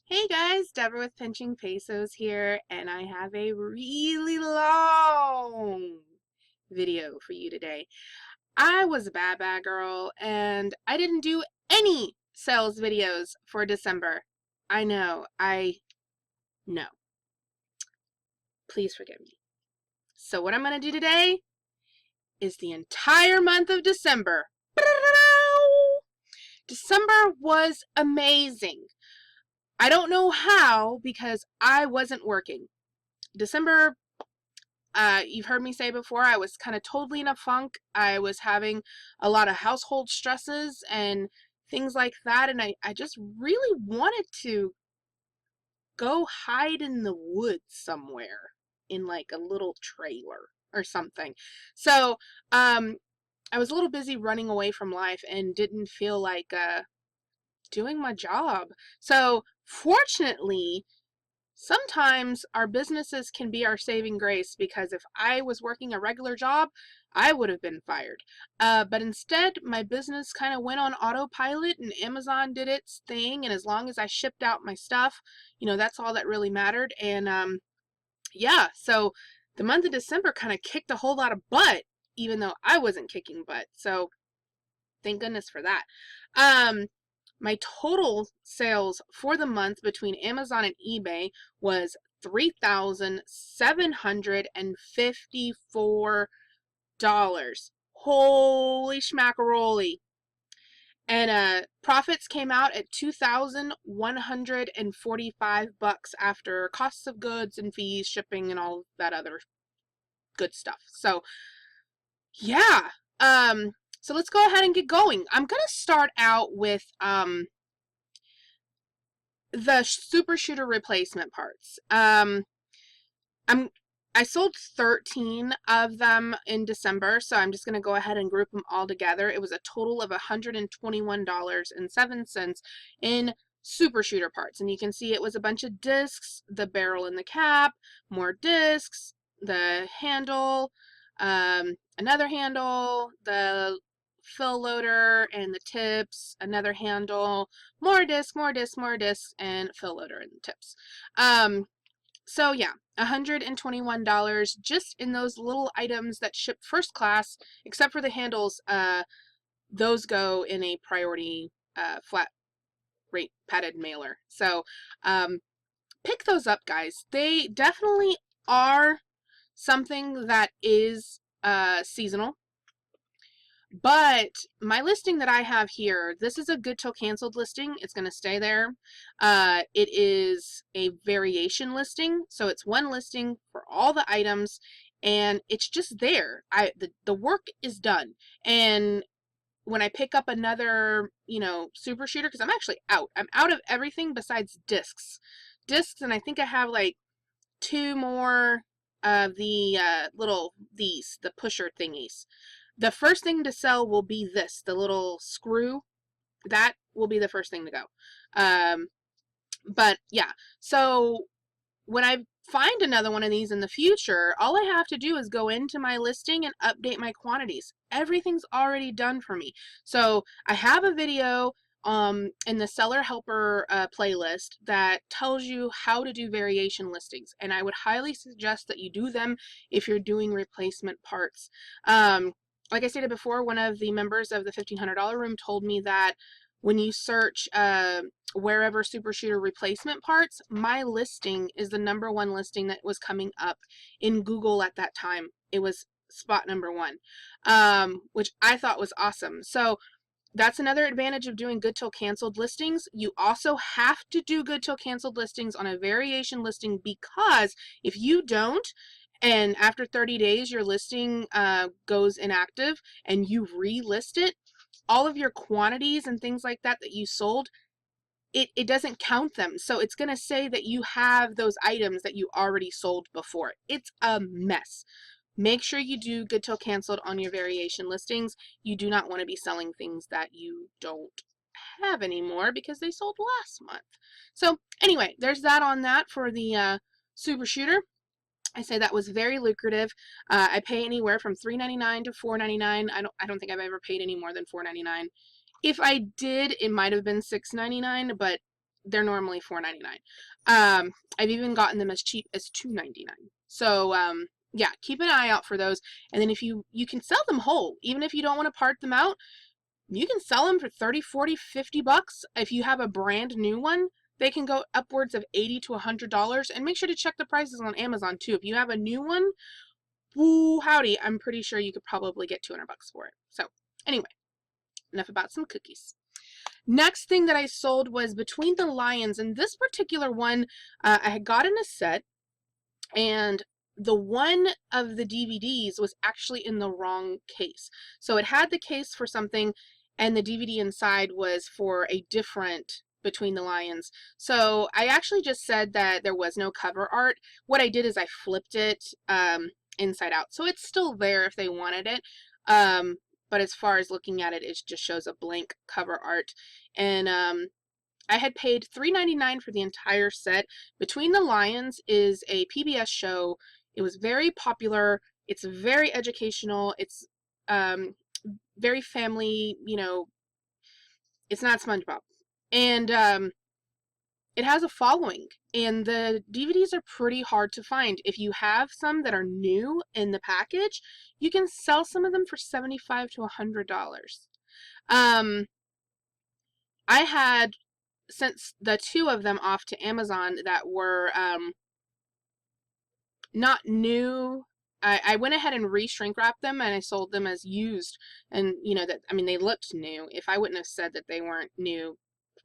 Hey guys, Deborah with Pinching Pesos here, and I have a really long video for you today. I was a bad girl, and I didn't do any sales videos for December. I know. Please forgive me. So what I'm going to do today is the entire month of December. December was amazing. I don't know how because I wasn't working. December, you've heard me say before, I was kind of totally in a funk. I was having a lot of household stresses and things like that, and I just really wanted to go hide in the woods somewhere in like a little trailer or something. So, I was a little busy running away from life and didn't feel like doing my job. So, fortunately, sometimes our businesses can be our saving grace because if I was working a regular job, I would have been fired. But instead, my business kind of went on autopilot and Amazon did its thing. And as long as I shipped out my stuff, that's all that really mattered. And yeah, so the month of December kind of kicked a whole lot of butt, even though I wasn't kicking butt. So thank goodness for that. My total sales for the month between Amazon and eBay was $3,754. Holy schmackaroli. And profits came out at $2,145 after costs of goods and fees, shipping, and all that other good stuff. So, yeah. So let's go ahead and get going. I'm going to start out with the super shooter replacement parts. I sold 13 of them in December, so I'm just going to go ahead and group them all together. It was a total of $121.07 in super shooter parts. And you can see it was a bunch of discs, the barrel and the cap, more discs, the handle, another handle, the fill loader and the tips, another handle, more discs, and fill loader and the tips. So yeah, $121 just in those little items that ship first class, except for the handles. Those go in a priority flat rate padded mailer. So pick those up, guys. They definitely are something that is seasonal. But my listing that I have here, this is a good till canceled listing. It's going to stay there. It is a variation listing. So it's one listing for all the items and it's just there. The work is done. And when I pick up another, super shooter, because I'm actually out. I'm out of everything besides discs. Discs, and I think I have like two more of the the pusher thingies. The first thing to sell will be this, the little screw. That will be the first thing to go. But yeah, so when I find another one of these in the future, all I have to do is go into my listing and update my quantities. Everything's already done for me. So I have a video in the seller helper playlist that tells you how to do variation listings, and I would highly suggest that you do them if you're doing replacement parts. Like I stated before, one of the members of the $1,500 room told me that when you search wherever super shooter replacement parts, my listing is the #1 listing that was coming up in Google at that time. It was spot #1, which I thought was awesome. So that's another advantage of doing good till canceled listings. You also have to do good till canceled listings on a variation listing, because if you don't, and after 30 days your listing goes inactive and you relist it, all of your quantities and things like that you sold, it doesn't count them. So it's going to say that you have those items that you already sold before. It's a mess. Make sure you do good till canceled on your variation listings. You do not want to be selling things that you don't have anymore because they sold last month. So anyway, there's that on that for the super shooter. I say that was very lucrative. I pay anywhere from $3.99 to $4.99. I don't think I've ever paid any more than $4.99. If I did, it might have been $6.99, but they're normally $4.99. I've even gotten them as cheap as $2.99. So yeah, keep an eye out for those. And then if you can sell them whole, even if you don't want to part them out, you can sell them for 30, 40, 50 bucks. If you have a brand new one, they can go upwards of $80 to $100. And make sure to check the prices on Amazon too. If you have a new one, woo howdy, I'm pretty sure you could probably get 200 bucks for it. So anyway, enough about some cookies. Next thing that I sold was Between the Lions, and this particular one I had got in a set, and the one of the DVDs was actually in the wrong case. So it had the case for something, and the DVD inside was for a different Between the Lions. So I actually just said that there was no cover art. What I did is I flipped it inside out. So it's still there if they wanted it. But as far as looking at it, it just shows a blank cover art. And I had paid $3.99 for the entire set. Between the Lions is a PBS show. It was very popular. It's very educational. It's very family, you know, it's not SpongeBob. And it has a following, and the DVDs are pretty hard to find. If you have some that are new in the package, you can sell some of them for $75 to $100. I had sent the two of them off to Amazon that were not new. I went ahead and re-shrink wrapped them, and I sold them as used. And you know that, I mean, they looked new. If I wouldn't have said that they weren't new,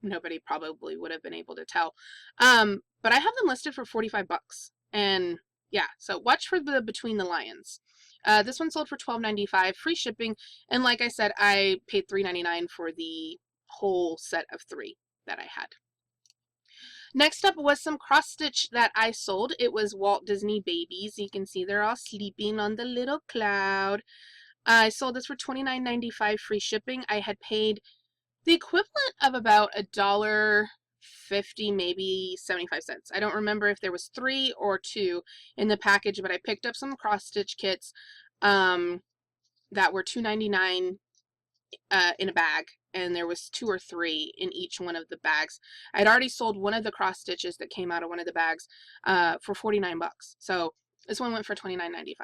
nobody probably would have been able to tell. But I have them listed for 45 bucks. And yeah, so watch for the Between the Lions. This one sold for $12.95, free shipping. And like I said, I paid $3.99 for the whole set of 3 that I had. Next up was some cross stitch that I sold. It was Walt Disney Babies. You can see they're all sleeping on the little cloud. I sold this for $29.95, free shipping. I had paid the equivalent of about $1.50, maybe 75 cents. I don't remember if there was 3 or 2 in the package, but I picked up some cross stitch kits that were $2.99 in a bag, and there was 2 or 3 in each one of the bags. I'd already sold one of the cross stitches that came out of one of the bags for 49 bucks. So this one went for $29.95.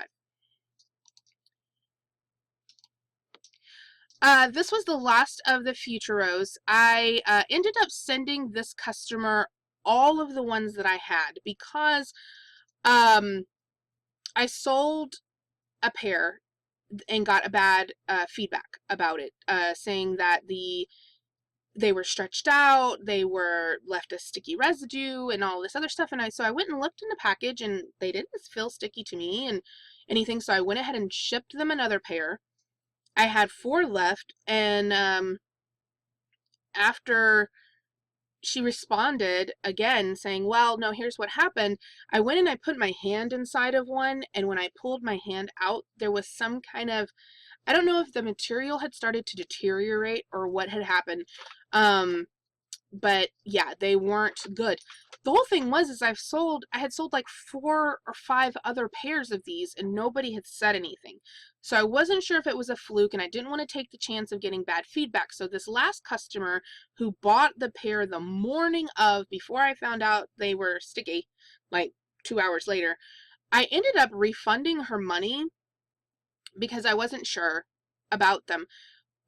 This was the last of the Futuros. I ended up sending this customer all of the ones that I had because I sold a pair and got a bad feedback about it, saying that they were stretched out, they were left a sticky residue and all this other stuff. And so I went and looked in the package, and they didn't feel sticky to me and anything. So I went ahead and shipped them another pair. I had 4 left, and after she responded again saying, well, no, here's what happened. I went and I put my hand inside of one, and when I pulled my hand out, there was some kind of, I don't know if the material had started to deteriorate or what had happened. But yeah, they weren't good. The whole thing was is I had sold like 4 or 5 other pairs of these, and nobody had said anything. So I wasn't sure if it was a fluke, and I didn't want to take the chance of getting bad feedback. So this last customer who bought the pair the morning of, before I found out they were sticky, like 2 hours later, I ended up refunding her money because I wasn't sure about them.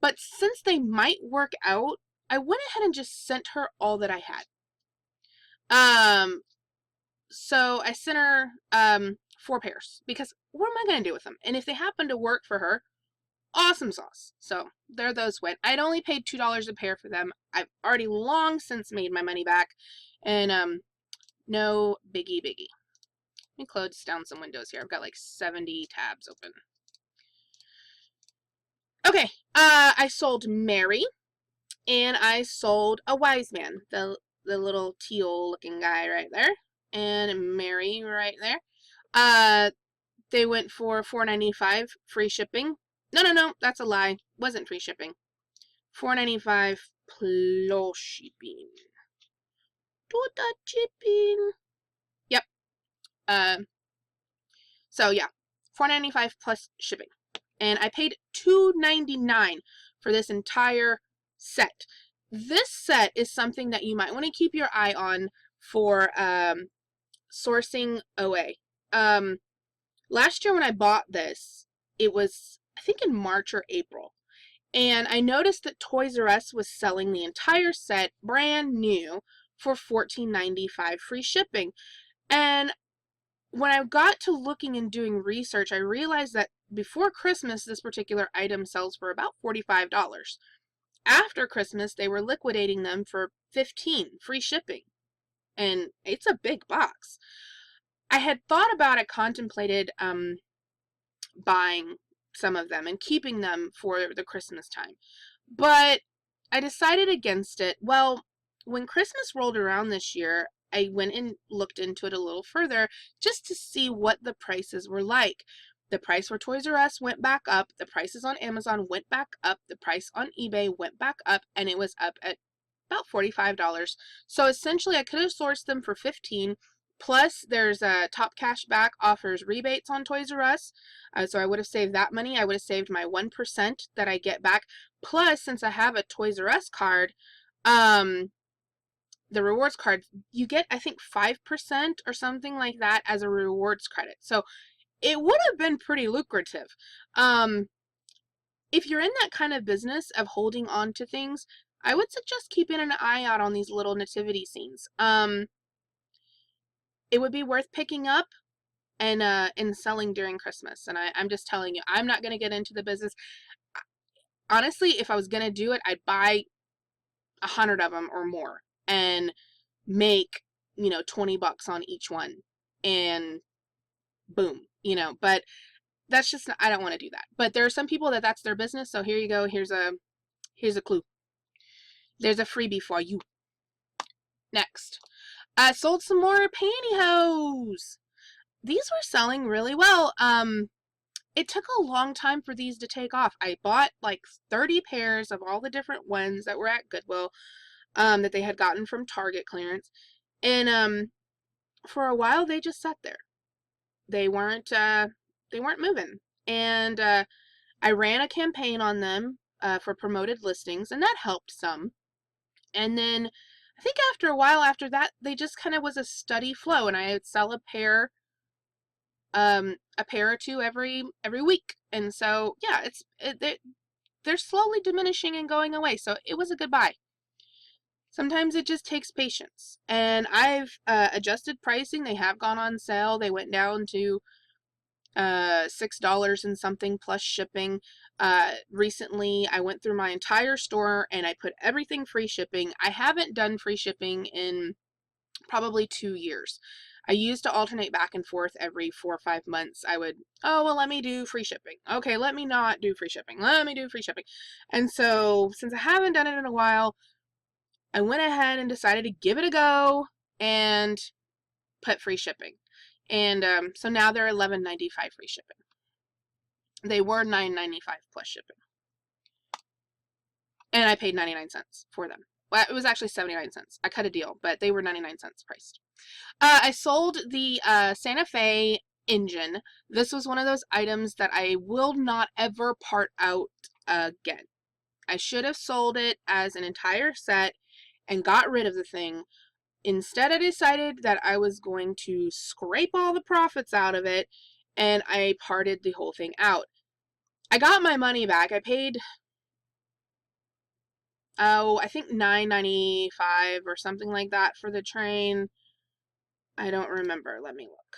But since they might work out, I went ahead and just sent her all that I had. So I sent her 4 pairs because what am I going to do with them? And if they happen to work for her, awesome sauce. So there those went. I'd only paid $2 a pair for them. I've already long since made my money back, and no biggie. Let me close down some windows here. I've got like 70 tabs open. Okay, I sold Mary. And I sold a Wise Man, the little teal looking guy right there, and Mary right there. They went for $4.95, free shipping. No, that's a lie. Wasn't free shipping. $4.95 plus shipping. Total shipping. Yep. So yeah, $4.95 plus shipping, and I paid $2.99 for this entire set. this set is something that you might want to keep your eye on for sourcing OA. Last year when I bought this, it was, I think, in March or April. And I noticed that Toys R Us was selling the entire set brand new for $14.95 free shipping. And when I got to looking and doing research, I realized that before Christmas, this particular item sells for about $45. After Christmas, they were liquidating them for $15 free shipping. And it's a big box. I had thought about it, contemplated buying some of them and keeping them for the Christmas time. But I decided against it. Well, when Christmas rolled around this year, I went and looked into it a little further just to see what the prices were like. The price for Toys R Us went back up. The prices on Amazon went back up. The price on eBay went back up, and it was up at about $45. So essentially, I could have sourced them for $15. Plus, there's a Top Cashback offers rebates on Toys R Us. So I would have saved that money. I would have saved my 1% that I get back. Plus, since I have a Toys R Us card, the rewards card, you get, I think, 5% or something like that as a rewards credit. So it would have been pretty lucrative. If you're in that kind of business of holding on to things, I would suggest keeping an eye out on these little nativity scenes. It would be worth picking up and selling during Christmas. And I'm just telling you, I'm not going to get into the business. Honestly, if I was going to do it, I'd buy 100 of them or more and make, $20 on each one and boom, but that's just, I don't want to do that. But there are some people that's their business. So here you go. Here's a clue. There's a freebie for you. Next, I sold some more pantyhose. These were selling really well. It took a long time for these to take off. I bought like 30 pairs of all the different ones that were at Goodwill, that they had gotten from Target clearance. And for a while they just sat there. They weren't moving. And I ran a campaign on them for promoted listings, and that helped some. And then I think after a while after that, they just kind of was a steady flow, and I would sell a pair or two every week. And so yeah, they're slowly diminishing and going away. So it was a good buy. Sometimes it just takes patience. And I've adjusted pricing. They have gone on sale. They went down to $6 and something plus shipping. Recently I went through my entire store and I put everything free shipping. I haven't done free shipping in probably 2 years. I used to alternate back and forth every 4 or 5 months. I would, oh, well, let me do free shipping. Okay, let me not do free shipping. Let me do free shipping. And so since I haven't done it in a while, I went ahead and decided to give it a go and put free shipping. And so now they're $11.95 free shipping. They were $9.95 plus shipping. And I paid 99 cents for them. Well, it was actually 79 cents. I cut a deal, but they were 99 cents priced. I sold the Santa Fe engine. This was one of those items that I will not ever part out again. I should have sold it as an entire set and got rid of the thing. Instead, I decided that I was going to scrape all the profits out of it, and I parted the whole thing out. I got my money back. I paid, I think $9.95 or something like that for the train. I don't remember. Let me look.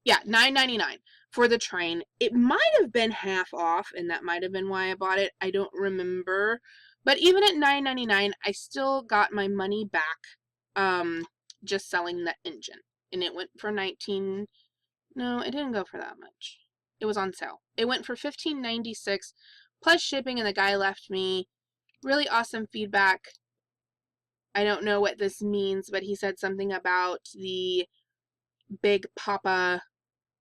Yeah, $9.99 for the train. It might have been half off, and that might have been why I bought it. I don't remember. But even at $9.99, I still got my money back, just selling the engine. And it went for no, it didn't go for that much. It was on sale. It went for $15.96 plus shipping, and the guy left me really awesome feedback. I don't know what this means, but he said something about the Big Papa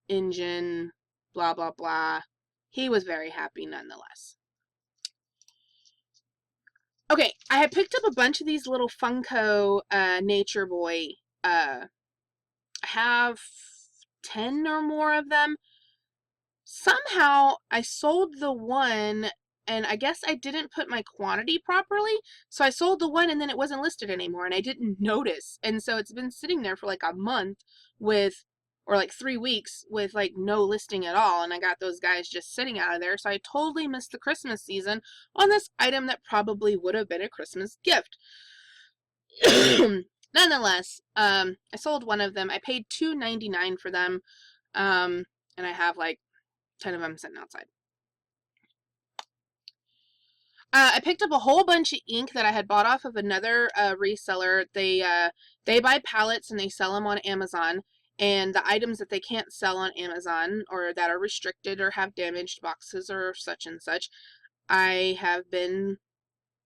engine, blah, blah, blah. He was very happy nonetheless. Okay, I had picked up a bunch of these little Funko Nature Boy. I have 10 or more of them. Somehow I sold the one and I guess I didn't put my quantity properly, so I sold the one and then it wasn't listed anymore, and I didn't notice. And so it's been sitting there for like a month with, or like 3 weeks with like no listing at all, and I got those guys just sitting out of there, so I totally missed the Christmas season on this item that probably would have been a Christmas gift. Nonetheless, I sold one of them. I paid $2.99 for them, and I have like 10 of them sitting outside. I picked up a whole bunch of ink that I had bought off of another reseller. They buy pallets and they sell them on Amazon. And the items that they can't sell on Amazon, or that are restricted or have damaged boxes or such and such, I have been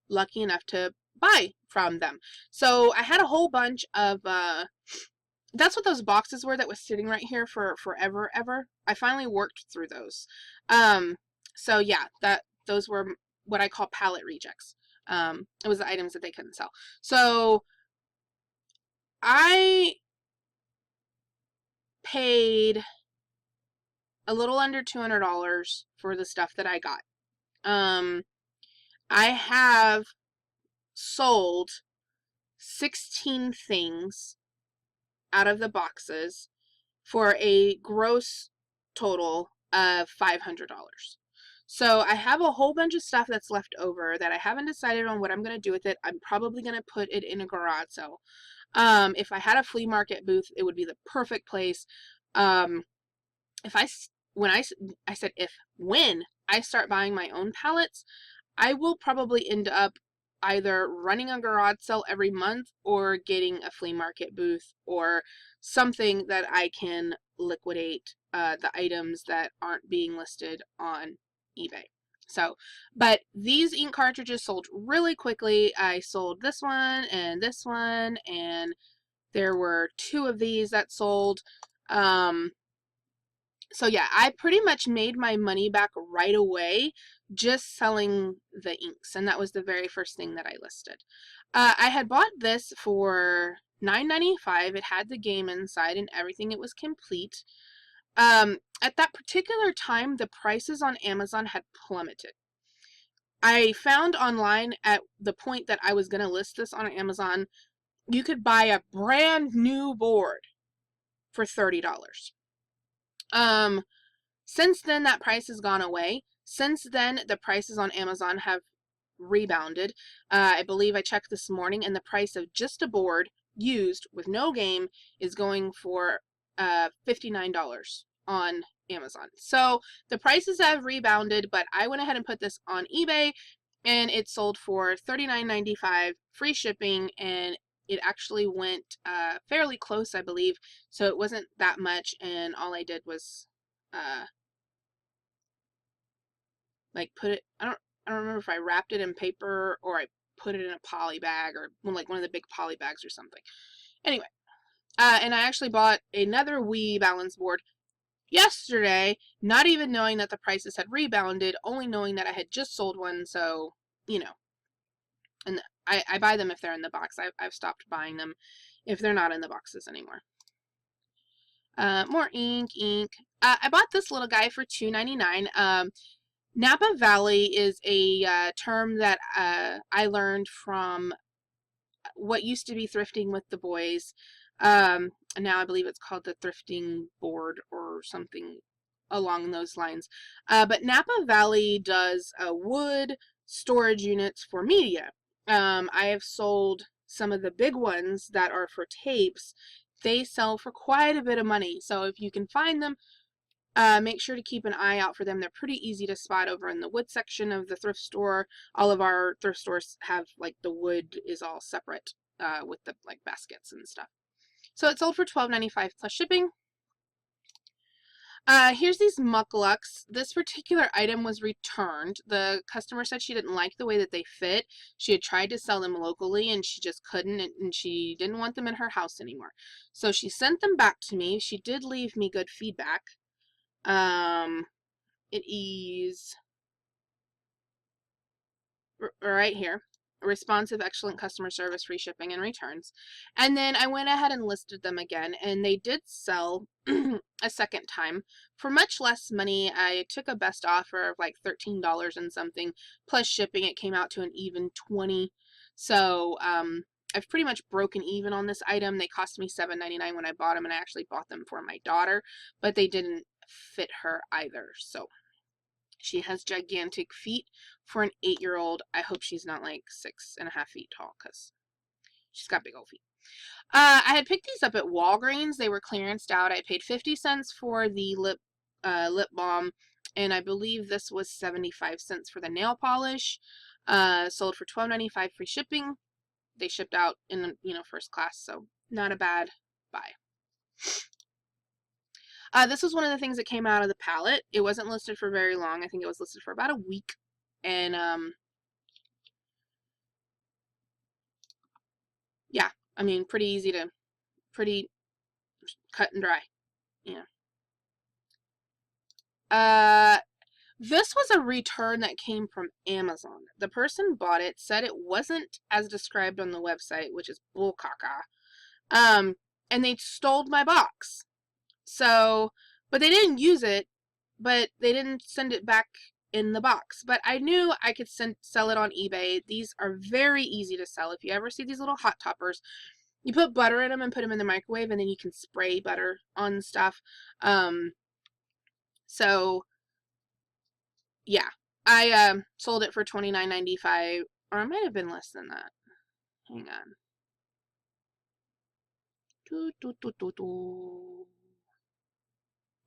lucky enough to buy from them. So I had a whole bunch of that's what those boxes were that was sitting right here for forever ever. I finally worked through those. So yeah, those were what I call pallet rejects. It was the items that they couldn't sell. So I paid a little under $200 for the stuff that I got. I have sold 16 things out of the boxes for a gross total of $500. So I have a whole bunch of stuff that's left over that I haven't decided on what I'm going to do with it. I'm probably going to put it in a garage sale. If I had a flea market booth, it would be the perfect place. When I start buying my own pallets, I will probably end up either running a garage sale every month or getting a flea market booth or something that I can liquidate the items that aren't being listed on eBay. So, but these ink cartridges sold really quickly. I sold this one, and there were 2 of these that sold. So yeah, I pretty much made my money back right away just selling the inks, and that was the very first thing that I listed. I had bought this for $9.95. It had the game inside and everything. It was complete. At that particular time, the prices on Amazon had plummeted. I found online at the point that I was going to list this on Amazon, you could buy a brand new board for $30. Since then, that price has gone away. Since then, the prices on Amazon have rebounded. I believe I checked this morning, and the price of just a board used with no game is going for $59 on Amazon. So the prices have rebounded, but I went ahead and put this on eBay, and it sold for $39.95, free shipping, and it actually went fairly close, I believe, so it wasn't that much, and all I did was like put it, I don't remember if I wrapped it in paper or I put it in a poly bag, or like one of the big poly bags or something. Anyway, and I actually bought another Wii balance board yesterday, not even knowing that the prices had rebounded, only knowing that I had just sold one, so, you know. And I buy them if they're in the box. I've stopped buying them if they're not in the boxes anymore. More ink. I bought this little guy for $2.99. Napa Valley is a term that I learned from what used to be Thrifting with the Boys. And now I believe it's called the Thrifting Board or something along those lines. But Napa Valley does wood storage units for media. I have sold some of the big ones that are for tapes. They sell for quite a bit of money. So if you can find them, make sure to keep an eye out for them. They're pretty easy to spot over in the wood section of the thrift store. All of our thrift stores have, like, the wood is all separate with the, like, baskets and stuff. So it sold for $12.95 plus shipping. Here's these mucklucks. This particular item was returned. The customer said she didn't like the way that they fit. She had tried to sell them locally and she just couldn't, and she didn't want them in her house anymore. So she sent them back to me. She did leave me good feedback. It is right here. responsive, excellent customer service, free shipping and returns. And then I went ahead and listed them again, and they did sell a second time for much less money. I took a best offer of like $13 and something plus shipping. It came out to an even 20. So I've pretty much broken even on this item. They cost me $7.99 when I bought them, and I actually bought them for my daughter, but they didn't fit her either. So she has gigantic feet for an 8-year-old. I hope she's not like 6.5 feet tall, because she's got big old feet. I had picked these up at Walgreens. They were clearanced out. I paid 50 cents for the lip balm, and I believe this was 75 cents for the nail polish. Sold for $12.95 free shipping. They shipped out in, first class, so not a bad buy. This was one of the things that came out of the palette. It wasn't listed for very long. I think it was listed for about a week. And, yeah, I mean, pretty cut and dry, This was a return that came from Amazon. The person bought it, said it wasn't as described on the website, which is bullcaca. And they stole my box. So, but they didn't use it, but they didn't send it back in the box. But I knew I could sell it on eBay. These are very easy to sell. If you ever see these little hot toppers, you put butter in them and put them in the microwave, and then you can spray butter on stuff. So yeah, I sold it for $29.95, or it might have been less than that. Hang on.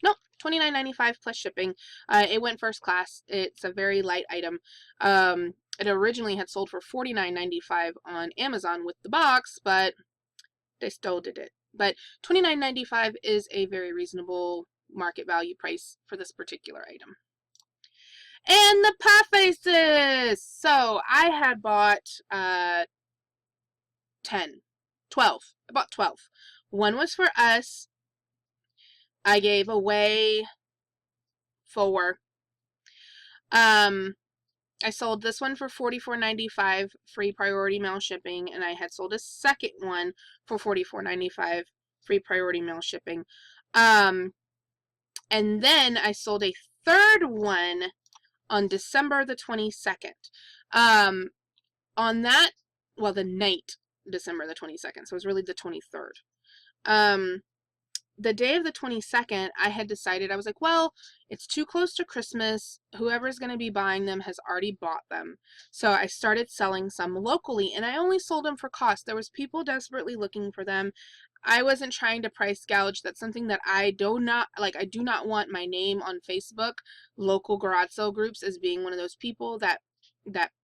Nope, $29.95 plus shipping. It went first class. It's a very light item. It originally had sold for $49.95 on Amazon with the box, but they still did it. But $29.95 is a very reasonable market value price for this particular item. And the pie faces! So I had bought 12. I bought 12. One was for us. I gave away 4. I sold this one for $44.95 free priority mail shipping, and I had sold a second one for $44.95 free priority mail shipping. And then I sold a third one on December the 22nd. On that, well, the night, December the 22nd, so it was really the 23rd. The day of the 22nd, I had decided, I was like, well, it's too close to Christmas. Whoever's going to be buying them has already bought them. So I started selling some locally, and I only sold them for cost. There was people desperately looking for them. I wasn't trying to price gouge. That's something that I do not want my name on Facebook, local garage sale groups, as being one of those people that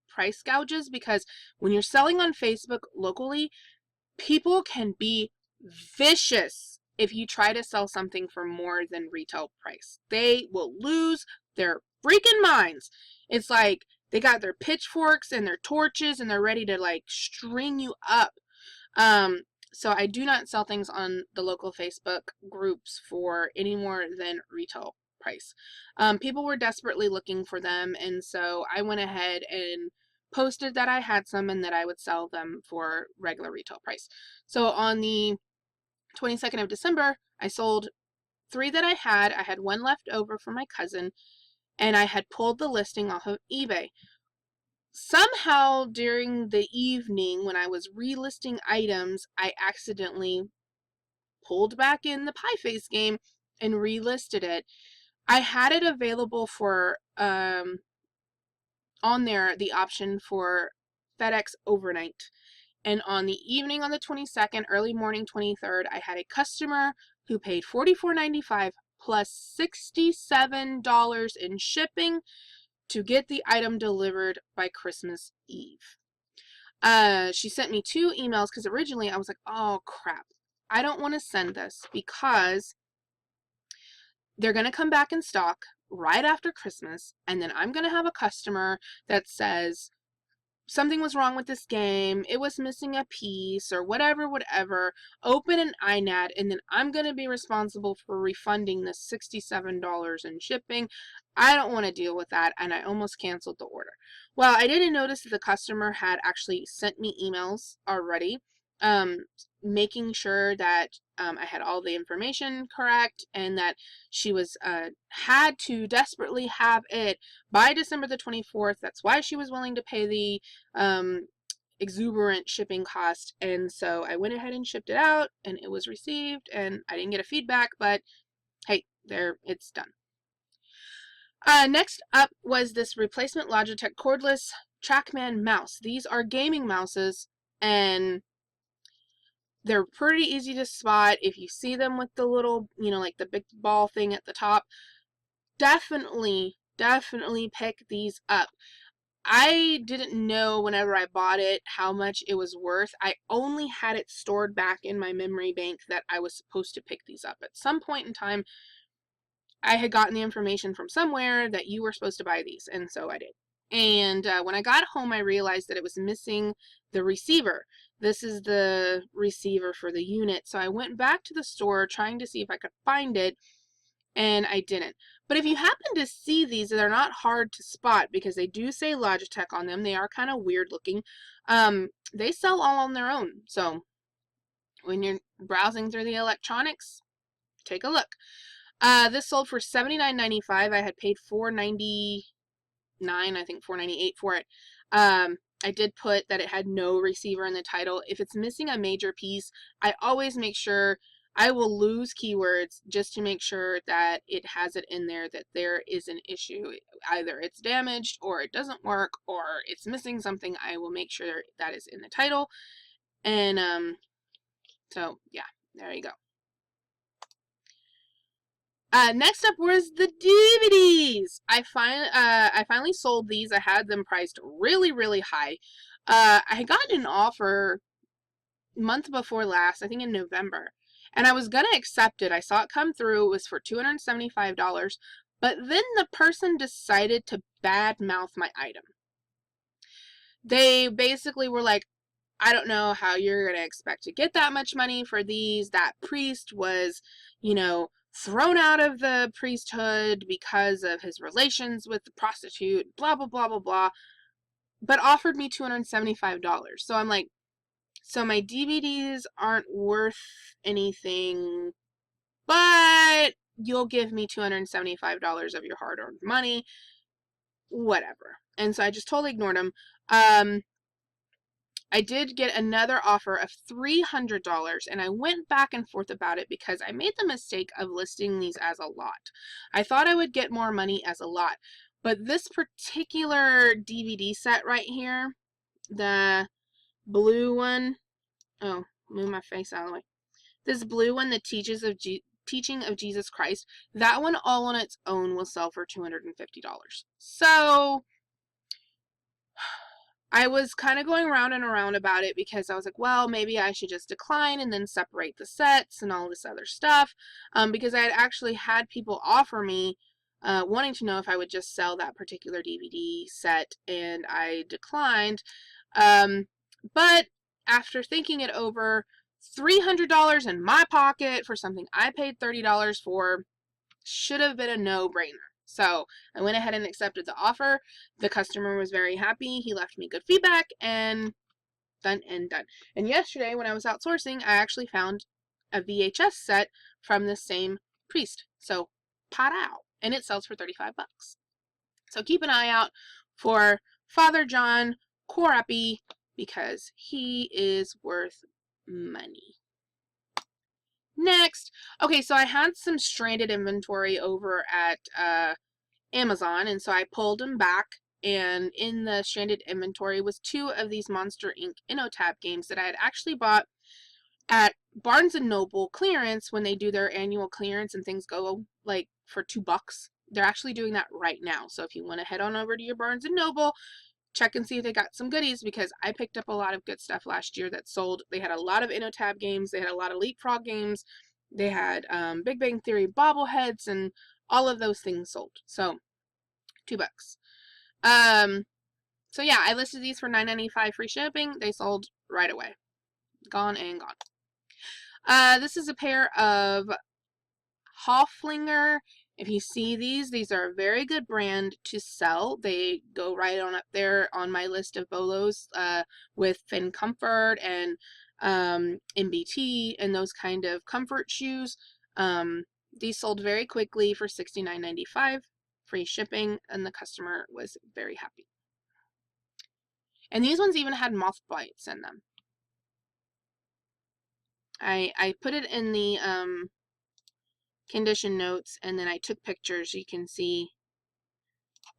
price gouges, because when you're selling on Facebook locally, people can be vicious if you try to sell something for more than retail price. They will lose their freaking minds. It's like they got their pitchforks and their torches, and they're ready to like string you up. So I do not sell things on the local Facebook groups for any more than retail price. People were desperately looking for them, and so I went ahead and posted that I had some and that I would sell them for regular retail price. So on the 22nd of December, I sold 3 that I had. I had 1 left over for my cousin, and I had pulled the listing off of eBay. Somehow during the evening when I was relisting items, I accidentally pulled back in the pie face game and relisted it. I had it available for on there, the option for FedEx overnight. And on the evening on the 22nd, early morning 23rd, I had a customer who paid $44.95 plus $67 in shipping to get the item delivered by Christmas Eve. She sent me 2 emails, because originally I was like, oh crap, I don't want to send this because they're going to come back in stock right after Christmas, and then I'm going to have a customer that says something was wrong with this game, it was missing a piece, or whatever, open an INAD, and then I'm going to be responsible for refunding the $67 in shipping. I don't want to deal with that, and I almost canceled the order. Well, I didn't notice that the customer had actually sent me emails already, um, making sure that I had all the information correct and that she was had to desperately have it by December the 24th. That's why she was willing to pay the um, exuberant shipping cost. And so I went ahead and shipped it out, and it was received, and I didn't get a feedback, but hey, there, it's done. Next up was this replacement Logitech Cordless Trackman mouse. These are gaming mouses, and they're pretty easy to spot. If you see them with the little, like the big ball thing at the top, definitely pick these up. I didn't know whenever I bought it how much it was worth. I only had it stored back in my memory bank that I was supposed to pick these up. At some point in time, I had gotten the information from somewhere that you were supposed to buy these, and so I did. And when I got home, I realized that it was missing the receiver. This is the receiver for the unit. So I went back to the store trying to see if I could find it, and I didn't. But if you happen to see these, they're not hard to spot because they do say Logitech on them. They are kind of weird looking. They sell all on their own. So when you're browsing through the electronics, take a look. This sold for $79.95. I had paid $4.99, I think $4.98 for it. I did put that it had no receiver in the title. If it's missing a major piece, I always make sure I will lose keywords just to make sure that it has it in there that there is an issue. Either it's damaged or it doesn't work or it's missing something. I will make sure that is in the title. And so yeah, there you go. Next up was the DVDs. I finally sold these. I had them priced really, really high. I got an offer month before last, I think in November, and I was gonna accept it. I saw it come through. It was for $275, but then the person decided to badmouth my item. They basically were like, I don't know how you're going to expect to get that much money for these. That priest was, thrown out of the priesthood because of his relations with the prostitute, blah, blah, blah, blah, blah, but offered me $275. So I'm like, so my DVDs aren't worth anything, but you'll give me $275 of your hard-earned money, whatever. And so I just totally ignored him. I did get another offer of $300, and I went back and forth about it because I made the mistake of listing these as a lot. I thought I would get more money as a lot, but this particular DVD set right here, the blue one, oh, move my face out of the way. This blue one, the Teaching of Jesus Christ, that one all on its own will sell for $250. So I was kind of going round and around about it because I was like, well, maybe I should just decline and then separate the sets and all this other stuff. Because I had actually had people offer me wanting to know if I would just sell that particular DVD set, and I declined. But after thinking it over, $300 in my pocket for something I paid $30 for should have been a no-brainer. So I went ahead and accepted the offer. The customer was very happy. He left me good feedback, and done and done. And yesterday when I was outsourcing, I actually found a VHS set from the same priest. So pot out. And it sells for 35 bucks. So keep an eye out for Father John Corapi because he is worth money. Next, okay, so I had some stranded inventory over at Amazon, and so I pulled them back, and in the stranded inventory was 2 of these Monster Inc. InnoTab games that I had actually bought at Barnes & Noble clearance when they do their annual clearance and things go like for $2. They're actually doing that right now, so if you want to head on over to your Barnes & Noble, check and see if they got some goodies, because I picked up a lot of good stuff last year that sold. They had a lot of InnoTab games. They had a lot of Leapfrog games. They had Big Bang Theory bobbleheads, and all of those things sold. So, $2. So yeah, I listed these for $9.95 free shipping. They sold right away. Gone and gone. This is a pair of Hoflinger If you see these are a very good brand to sell. They go right on up there on my list of bolos with Fin Comfort and MBT and those kind of comfort shoes. These sold very quickly for $69.95, free shipping, and the customer was very happy. And these ones even had moth bites in them. I put it in the condition notes, and then I took pictures. You can see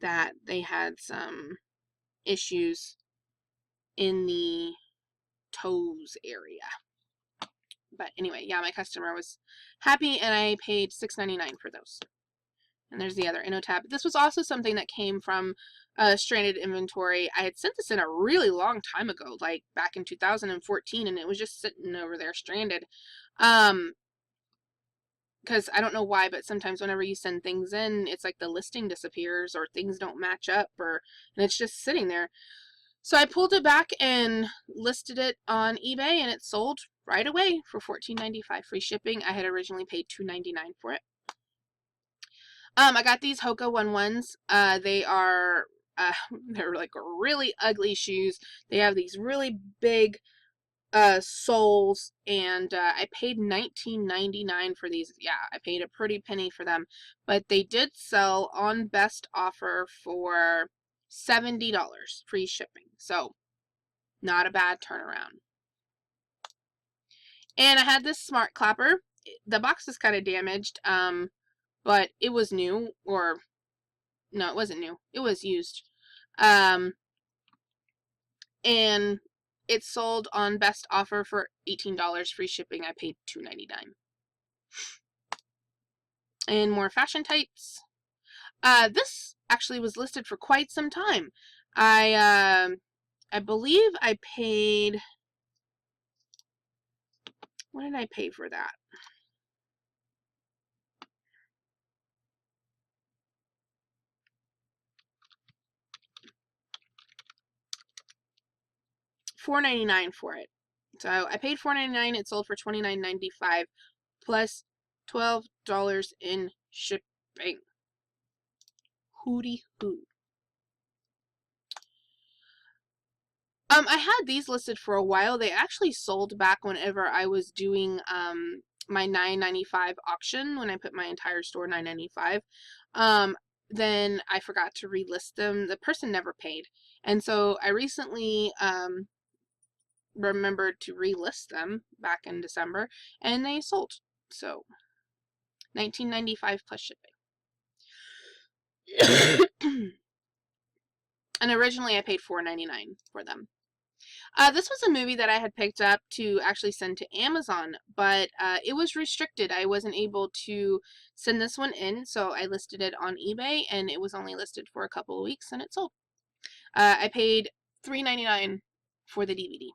that they had some issues in the toes area. But anyway, yeah, my customer was happy, and I paid $6.99 for those. And there's the other InnoTab. This was also something that came from stranded inventory. I had sent this in a really long time ago, like back in 2014, and it was just sitting over there stranded. Because I don't know why, but sometimes whenever you send things in, it's like the listing disappears or things don't match up, and it's just sitting there. So I pulled it back and listed it on eBay, and it sold right away for $14.95 free shipping. I had originally paid $2.99 for it. I got these Hoka 1-1s. They are they're like really ugly shoes. They have these really big soles, and I paid $19.99 for these. Yeah, I paid a pretty penny for them, but they did sell on best offer for $70 free shipping. So not a bad turnaround. And I had this smart clapper. The box is kind of damaged, but it was new, or no, it wasn't new. It was used. And it sold on best offer for $18 free shipping. I paid $2.99. And more fashion tights. This actually was listed for quite some time. I believe I paid, what did I pay for that? $4.99 for it. So I paid $4.99. It sold for $29.95 plus $12 in shipping. Hooty hoo. I had these listed for a while. They actually sold back whenever I was doing my $9.95 auction, when I put my entire store $9.95. Then I forgot to relist them. The person never paid. And so I recently remembered to relist them back in December, and they sold. So $19.95 plus shipping. And originally I paid $4.99 for them. This was a movie that I had picked up to actually send to Amazon, but it was restricted. I wasn't able to send this one in, so I listed it on eBay, and it was only listed for a couple of weeks, and it sold. I paid $3.99 for the DVD.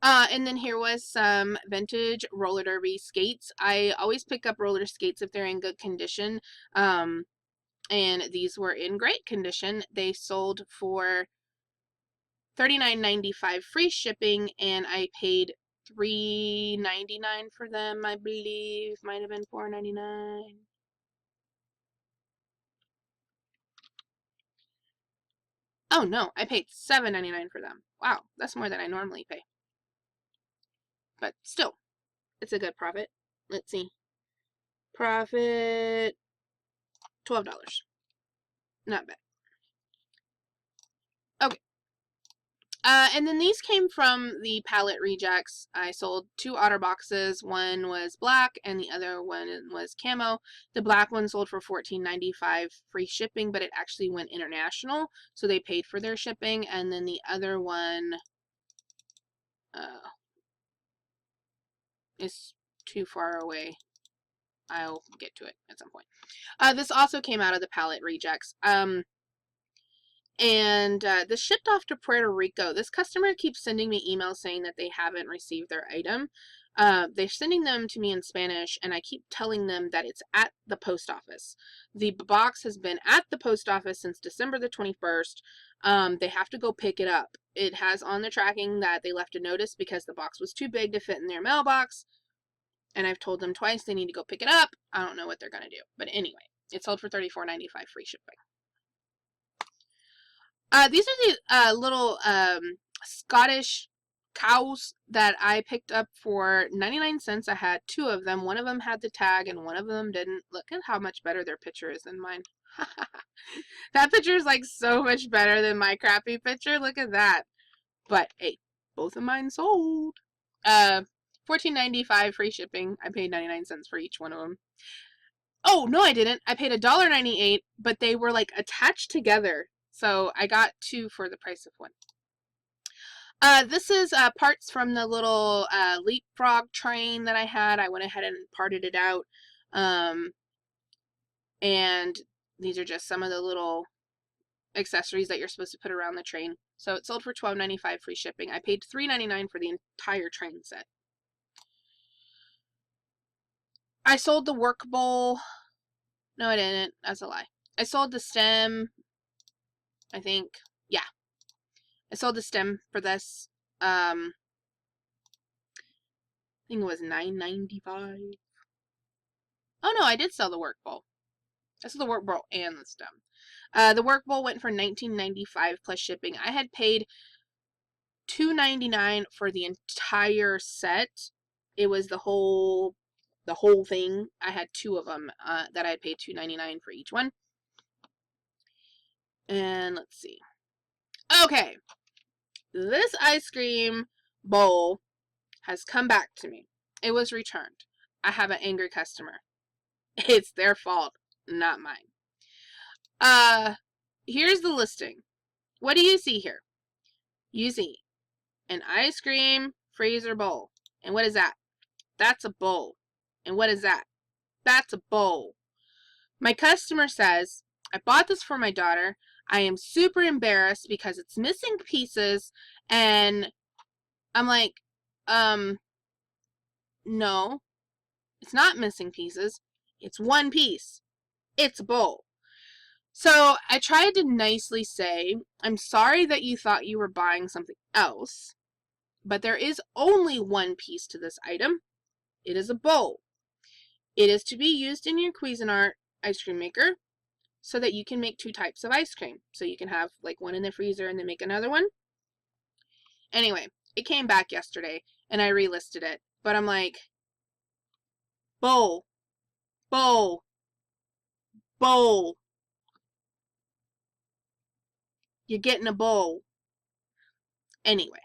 And then here was some vintage roller derby skates. I always pick up roller skates if they're in good condition. And these were in great condition. They sold for $39.95 free shipping, and I paid $3.99 for them, I believe. Might have been $4.99. Oh no, I paid $7.99 for them. Wow, that's more than I normally pay. But still, it's a good profit. Let's see. Profit $12. Not bad. Okay. And then these came from the pallet rejects. I sold 2 otter boxes. One was black and the other one was camo. The black one sold for $14.95 free shipping, but it actually went international, so they paid for their shipping. And then the other one is too far away. I'll get to it at some point. This also came out of the pallet rejects. And this shipped off to Puerto Rico. This customer keeps sending me emails saying that they haven't received their item. They're sending them to me in Spanish, and I keep telling them that it's at the post office. The box has been at the post office since December the 21st. They have to go pick it up. It has on the tracking that they left a notice because the box was too big to fit in their mailbox. and I've told them twice they need to go pick it up. I don't know what they're going to do. But anyway, it sold for $34.95 free shipping. These are the little Scottish cows that I picked up for 99 cents. I had two of them. One of them had the tag and one of them didn't. Look at how much better their picture is than mine. That picture is like so much better than my crappy picture. Look at that. But hey, both of mine sold. $14.95 free shipping. I paid 99 cents for each one of them. Oh, no, I didn't. I paid $1.98, but they were like attached together. So I got two for the price of one. This is parts from the little leapfrog train that I had. I went ahead and parted it out. And these are just some of the little accessories that you're supposed to put around the train. So it sold for $12.95 free shipping. I paid $3.99 for the entire train set. I sold the work bowl. No, I didn't. That's a lie. I sold the stem. I think. Yeah. I sold the stem for this. I think it was $9.95. Oh no, I did sell the work bowl. I sold the work bowl and the stem. The work bowl went for $19.95 plus shipping. I had paid $2.99 for the entire set. It was the whole thing. I had two of them that I had paid $2.99 for each one. And let's see. Okay, this ice cream bowl has come back to me. It was returned. I have an angry customer. It's their fault, not mine. Here's the listing. What do you see here? You see an ice cream freezer bowl. And what is that? That's a bowl. And what is that? That's a bowl. My customer says, I bought this for my daughter. I am super embarrassed because it's missing pieces. And I'm like, no, it's not missing pieces. It's one piece. It's a bowl. So I tried to nicely say, I'm sorry that you thought you were buying something else, but there is only one piece to this item. It is a bowl. It is to be used in your Cuisinart ice cream maker so that you can make two types of ice cream. So you can have like one in the freezer and then make another one. Anyway, it came back yesterday and I relisted it. But I'm like, bowl, bowl, bowl. You're getting a bowl. Anyway.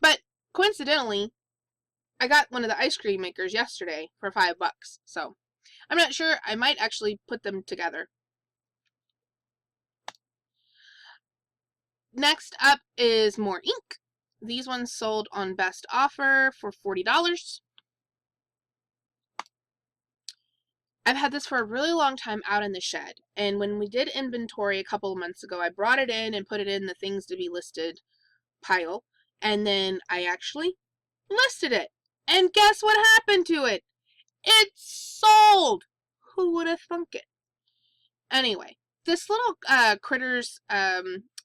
But coincidentally, I got one of the ice cream makers yesterday for $5. So I'm not sure. I might actually put them together. Next up is more ink. These ones sold on best offer for $40. I've had this for a really long time out in the shed, and when we did inventory a couple of months ago, I brought it in and put it in the things to be listed pile, and then I actually listed it. And guess what happened to it? It sold! Who would have thunk it? Anyway, this little Critters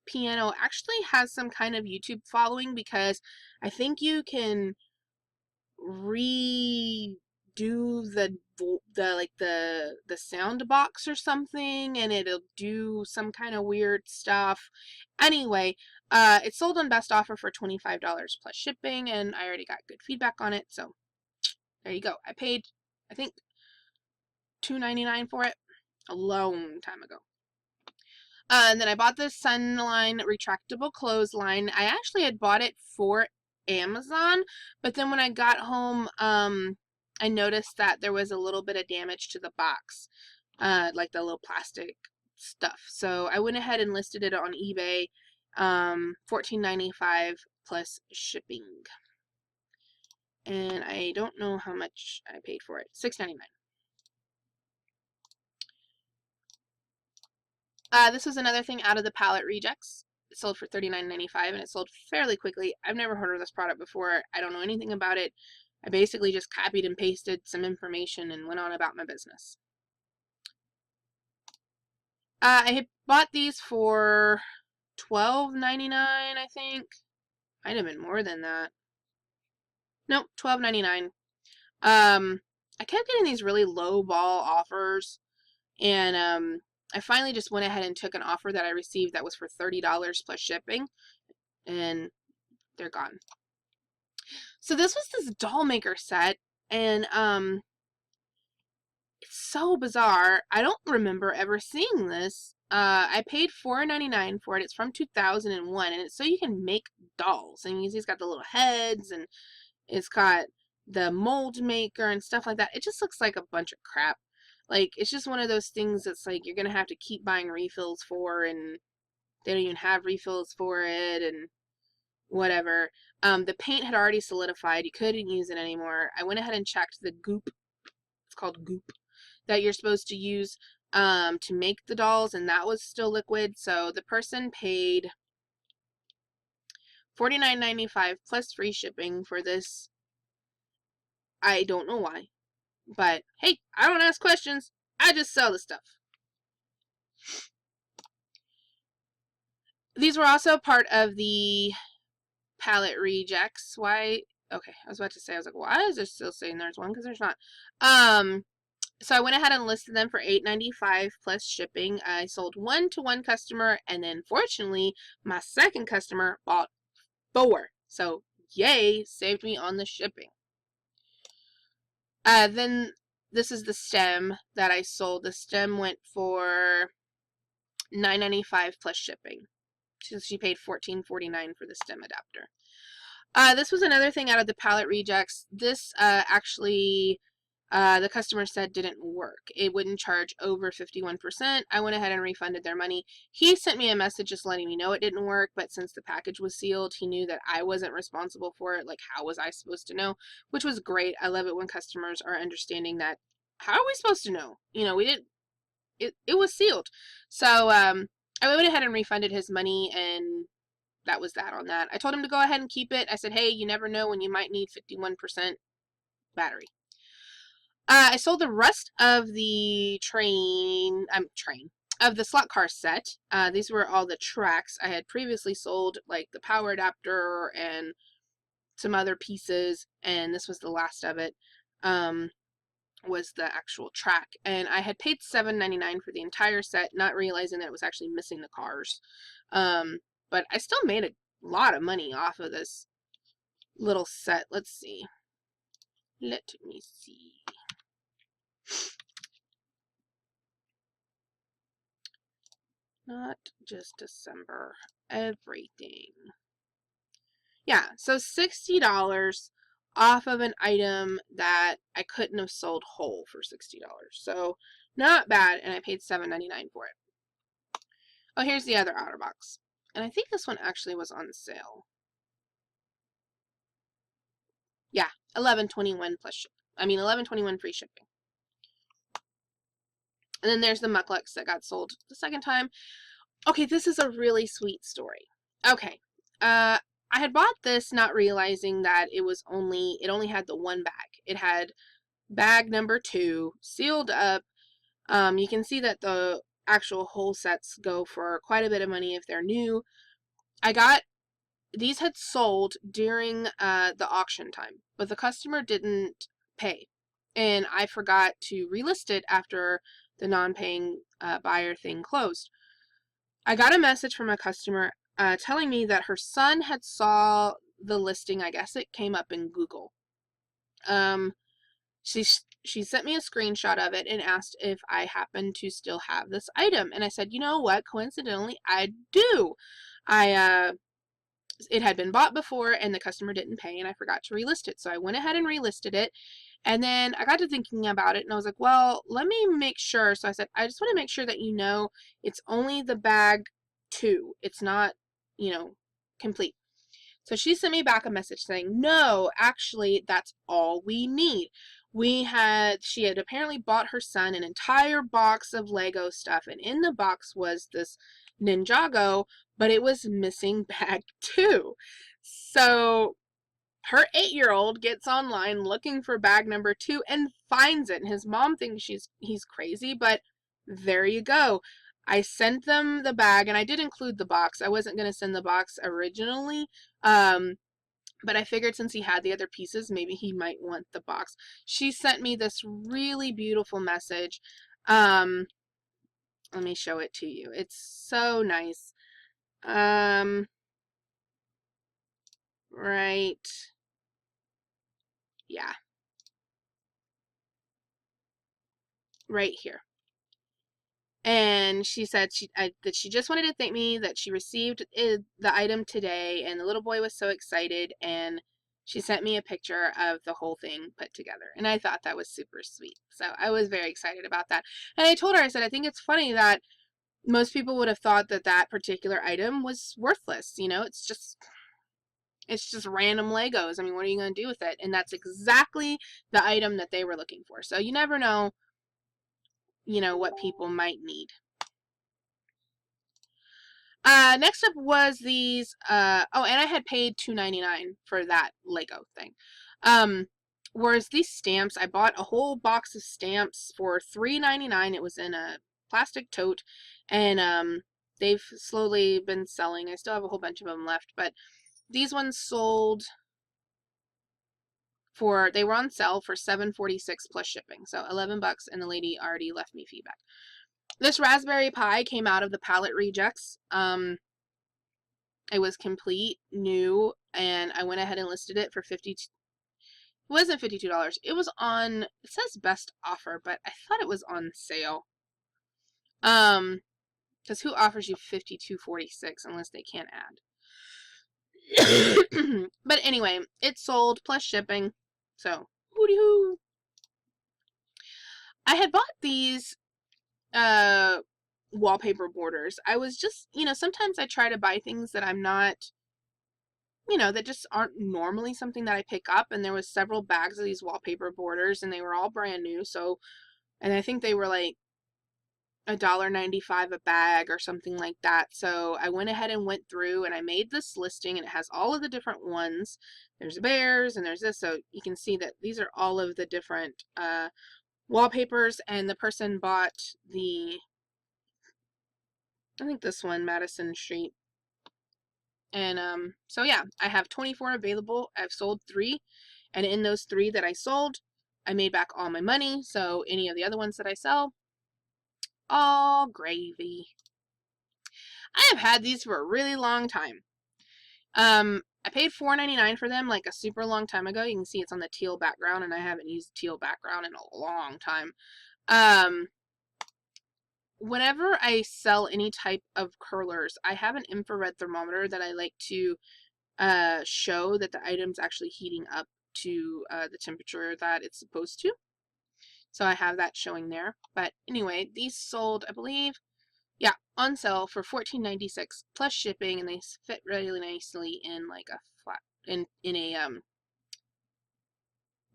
piano actually has some kind of YouTube following because I think you can redo the sound box or something, and it'll do some kind of weird stuff. Anyway, it sold on best offer for $25 plus shipping, and I already got good feedback on it, so there you go. I paid, I think, $2.99 for it a long time ago. And then I bought this Sunline Retractable Clothesline. I actually had bought it for Amazon, but then when I got home, I noticed that there was a little bit of damage to the box, like the little plastic stuff. So I went ahead and listed it on eBay, $14.95 plus shipping. And I don't know how much I paid for it. $6.99. This was another thing out of the pallet rejects. It sold for $39.95 and it sold fairly quickly. I've never heard of this product before. I don't know anything about it. I basically just copied and pasted some information and went on about my business. I had bought these for $12.99, I think. Might have been more than that. Nope, $12.99. I kept getting these really low ball offers, and I finally just went ahead and took an offer that I received that was for $30 plus shipping, and they're gone. So this was this doll maker set, and it's so bizarre. I don't remember ever seeing this. I paid $4.99 for it. It's from 2001, and it's so you can make dolls. And you see it's got the little heads, and it's got the mold maker and stuff like that. It just looks like a bunch of crap. Like, it's just one of those things that's like you're going to have to keep buying refills for, and they don't even have refills for it, and whatever. The paint had already solidified. You couldn't use it anymore. I went ahead and checked the goop. It's called goop that you're supposed to use to make the dolls, and that was still liquid. So the person paid $49.95 plus free shipping for this. I don't know why, but hey, I don't ask questions. I just sell the stuff. These were also part of the palette rejects. Why? Okay, I was about to say, I was like, why is there still saying there's one? Because there's not. So I went ahead and listed them for $8.95 plus shipping. I sold one to one customer, and then fortunately, my second customer bought 4. So yay, saved me on the shipping. Then this is the stem that I sold. The stem went for $9.95 plus shipping. She paid $14.49 for the stem adapter. This was another thing out of the palette rejects. This actually, the customer said didn't work. It wouldn't charge over 51%. I went ahead and refunded their money. He sent me a message just letting me know it didn't work, but since the package was sealed, he knew that I wasn't responsible for it. Like, how was I supposed to know? Which was great. I love it when customers are understanding that, how are we supposed to know? You know, we didn't, it was sealed. So, I went ahead and refunded his money, and that was that on that. I told him to go ahead and keep it. I said, hey, you never know when you might need 51% battery. I sold the rest of the of the slot car set. These were all the tracks I had previously sold, like the power adapter and some other pieces, and this was the last of it. Was the actual track, and I had paid $7.99 for the entire set, not realizing that it was actually missing the cars. But I still made a lot of money off of this little set. Let's see. Let me see. Not just December. Everything. Yeah, so $60 off of an item that I couldn't have sold whole for $60. So not bad, and I paid $7.99 for it. Oh, here's the other outer box. And I think this one actually was on sale. Yeah, $11.21 plus shipping. I mean, $11.21 free shipping. And then there's the Mucklucks that got sold the second time. Okay, this is a really sweet story. Okay, I had bought this not realizing that it only had the one bag. It had bag number 2 sealed up. You can see that the actual whole sets go for quite a bit of money if they're new. These had sold during the auction time, but the customer didn't pay, and I forgot to relist it after the non-paying buyer thing closed. I got a message from a customer telling me that her son had saw the listing. I guess it came up in Google. She sent me a screenshot of it and asked if I happened to still have this item, and I said, you know what? Coincidentally, I do. It had been bought before, and the customer didn't pay, and I forgot to relist it. So I went ahead and relisted it, and then I got to thinking about it, and I was like, well, let me make sure. So I said, I just want to make sure that you know it's only the bag 2. It's not, complete. So she sent me back a message saying, no, actually, that's all we need. She had apparently bought her son an entire box of Lego stuff, and in the box was this Ninjago, but it was missing bag 2. So her 8-year-old gets online looking for bag number 2 and finds it, and his mom thinks he's crazy, but there you go. I sent them the bag, and I did include the box. I wasn't going to send the box originally, but I figured since he had the other pieces, maybe he might want the box. She sent me this really beautiful message. Let me show it to you. It's so nice. Right. Yeah. Right here. And she said that she just wanted to thank me that she received the item today, and the little boy was so excited, and she sent me a picture of the whole thing put together, and I thought that was super sweet. So I was very excited about that. And I told her, I said, I think it's funny that most people would have thought that that particular item was worthless. You know, it's just random Legos. I mean, what are you going to do with it? And that's exactly the item that they were looking for. So you never know, you know, what people might need. Next up was these, oh, and I had paid $2.99 for that Lego thing. Whereas these stamps, I bought a whole box of stamps for $3.99. It was in a plastic tote, and they've slowly been selling. I still have a whole bunch of them left, but these ones sold for, they were on sale for $7.46 plus shipping, so $11, and the lady already left me feedback. This Raspberry Pi came out of the palette rejects. It was complete, new, and I went ahead and listed it for it wasn't $52. It was on, it says best offer, but I thought it was on sale. Because who offers you $52.46 unless they can't add? But anyway, it sold plus shipping, so hooty hoo. I had bought these wallpaper borders. I was just, you know, sometimes I try to buy things that I'm not, you know, that just aren't normally something that I pick up, and there was several bags of these wallpaper borders, and they were all brand new, so, and I think they were like $1.95 a bag or something like that. So I went ahead and went through and I made this listing, and it has all of the different ones. There's bears and there's this, so you can see that these are all of the different wallpapers, and the person bought the, I think this one, Madison Street. And so yeah, I have 24 available. I've sold 3, and in those 3 that I sold, I made back all my money. So any of the other ones that I sell, all gravy. I have had these for a really long time. I paid $4.99 for them like a super long time ago. You can see it's on the teal background, and I haven't used teal background in a long time. Whenever I sell any type of curlers, I have an infrared thermometer that I like to show that the item's actually heating up to the temperature that it's supposed to. So I have that showing there. But anyway, these sold, I believe, yeah, on sale for $14.96 plus shipping, and they fit really nicely in like a flat, in a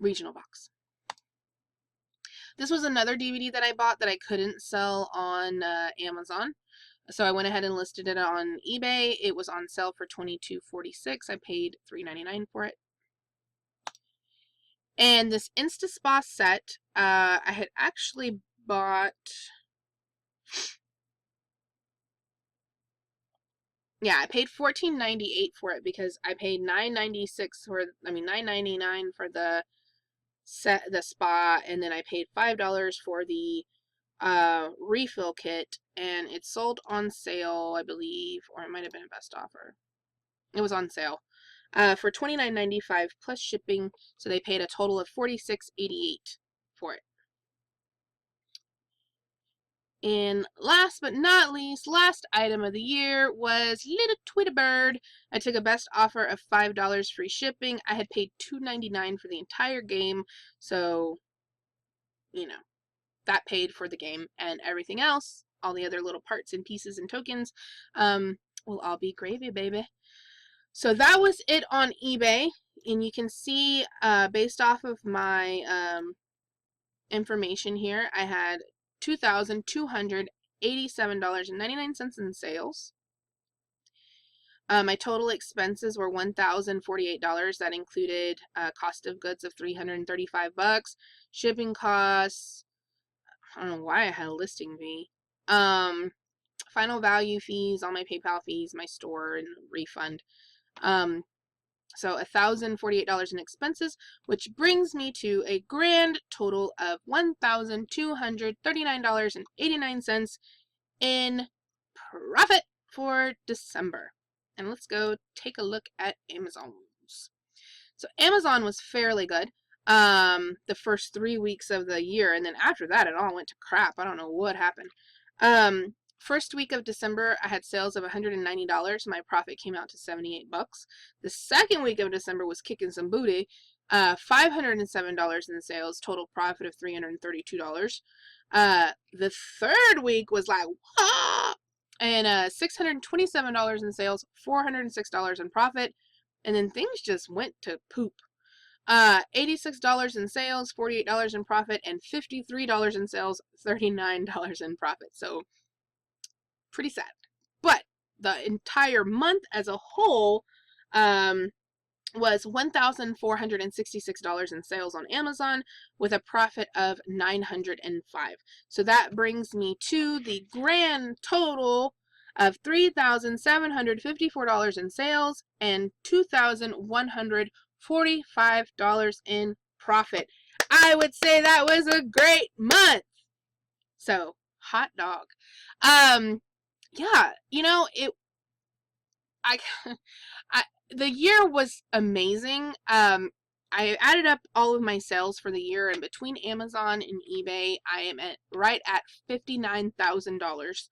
regional box. This was another DVD that I bought that I couldn't sell on Amazon. So I went ahead and listed it on eBay. It was on sale for $22.46. I paid $3.99 for it. And this InstaSpa set, I had actually bought, yeah, I paid $14.98 for it because I paid $9.96 for, I mean $9.99 for the set, the spa, and then I paid $5 for the refill kit, and it sold on sale, I believe, or it might have been a best offer. It was on sale for $29.95 plus shipping, so they paid a total of $46.88 for it. And last but not least, last item of the year was Little Tweety Bird. I took a best offer of $5 free shipping. I had paid $2.99 for the entire game, so, you know, that paid for the game, and everything else, all the other little parts and pieces and tokens, will all be gravy, baby. So that was it on eBay, and you can see, based off of my information here, I had $2,287.99 in sales. My total expenses were $1,048. That included cost of goods of $335, shipping costs, I don't know why I had a listing fee, final value fees, all my PayPal fees, my store and refund. So $1,048 in expenses, which brings me to a grand total of $1,239.89 in profit for December. And let's go take a look at Amazon's. So Amazon was fairly good the first 3 weeks of the year, and then after that it all went to crap. I don't know what happened. First week of December I had sales of $190. My profit came out to $78. The second week of December was kicking some booty. $507 in sales, total profit of $332. The third week was like, whoa! And $627 in sales, $406 in profit, and then things just went to poop. $86 in sales, $48 in profit, and $53 in sales, $39 in profit. So pretty sad. But the entire month as a whole was $1,466 in sales on Amazon with a profit of $905. So that brings me to the grand total of $3,754 in sales and $2,145 in profit. I would say that was a great month. So, hot dog. Yeah, you know, the year was amazing. I added up all of my sales for the year, and between Amazon and eBay, I am right at $59,000.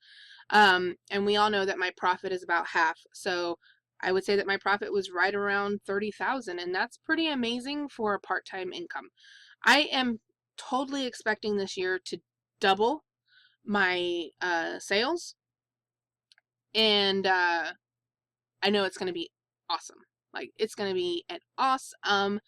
And we all know that my profit is about half. So I would say that my profit was right around $30,000, and that's pretty amazing for a part-time income. I am totally expecting this year to double my sales, and I know it's going to be awesome. Like, it's going to be an awesome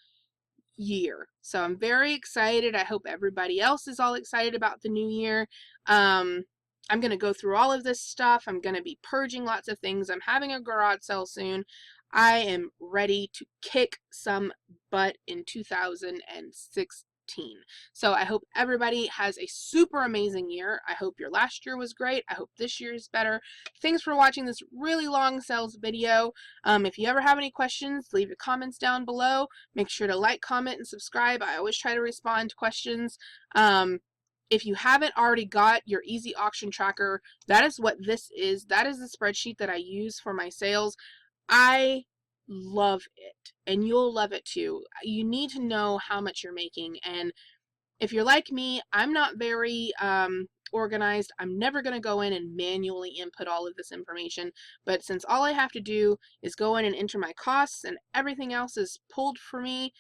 year. So I'm very excited. I hope everybody else is all excited about the new year. I'm going to go through all of this stuff. I'm going to be purging lots of things. I'm having a garage sale soon. I am ready to kick some butt in 2016. So I hope everybody has a super amazing year. I hope your last year was great. I hope this year is better. Thanks for watching this really long sales video. If you ever have any questions, leave your comments down below. Make sure to like, comment, and subscribe. I always try to respond to questions. If you haven't already got your easy auction tracker, that is what this is. That is the spreadsheet that I use for my sales. I love it, and you'll love it too. You need to know how much you're making, and if you're like me, I'm not very organized. I'm never going to go in and manually input all of this information, but since all I have to do is go in and enter my costs and everything else is pulled for me,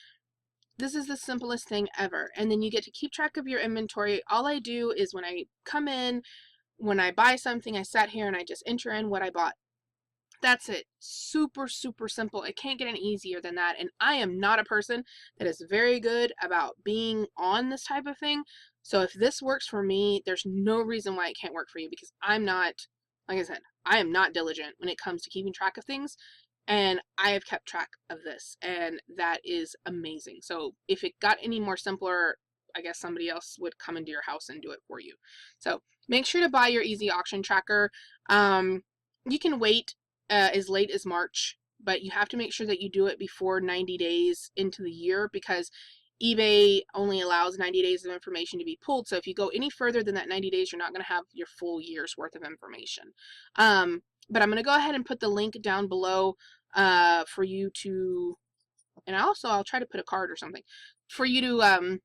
this is the simplest thing ever. And then you get to keep track of your inventory. All I do is when I come in, when I buy something, I sat here and I just enter in what I bought. That's it. Super, super simple. It can't get any easier than that. And I am not a person that is very good about being on this type of thing. So if this works for me, there's no reason why it can't work for you, because I'm not, like I said, I am not diligent when it comes to keeping track of things. And I have kept track of this, and that is amazing. So if it got any more simpler, I guess somebody else would come into your house and do it for you. So make sure to buy your easy auction tracker. You can wait as late as March, but you have to make sure that you do it before 90 days into the year, because eBay only allows 90 days of information to be pulled. So if you go any further than that 90 days, you're not going to have your full year's worth of information. But I'm going to go ahead and put the link down below for you to, and also I'll try to put a card or something for you to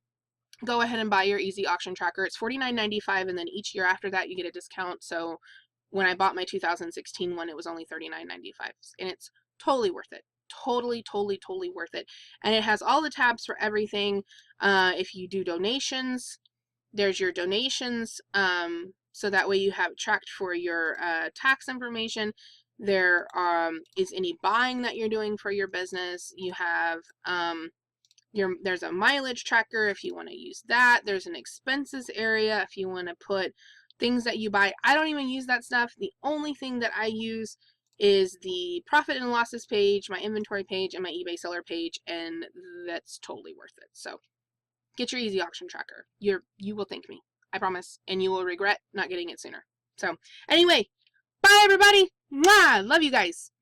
go ahead and buy your easy auction tracker. It's $49.95, and then each year after that you get a discount. So when I bought my 2016 one, it was only $39.95, and it's totally worth it. Totally, totally, totally worth it. And it has all the tabs for everything. If you do donations, there's your donations, so that way you have it tracked for your tax information. There is any buying that you're doing for your business. You have there's a mileage tracker if you want to use that. There's an expenses area if you want to put things that you buy. I don't even use that stuff. The only thing that I use is the profit and losses page, my inventory page, and my eBay seller page, and that's totally worth it. So get your easy auction tracker. You will thank me, I promise, and you will regret not getting it sooner. So anyway, bye everybody. Mwah! Love you guys.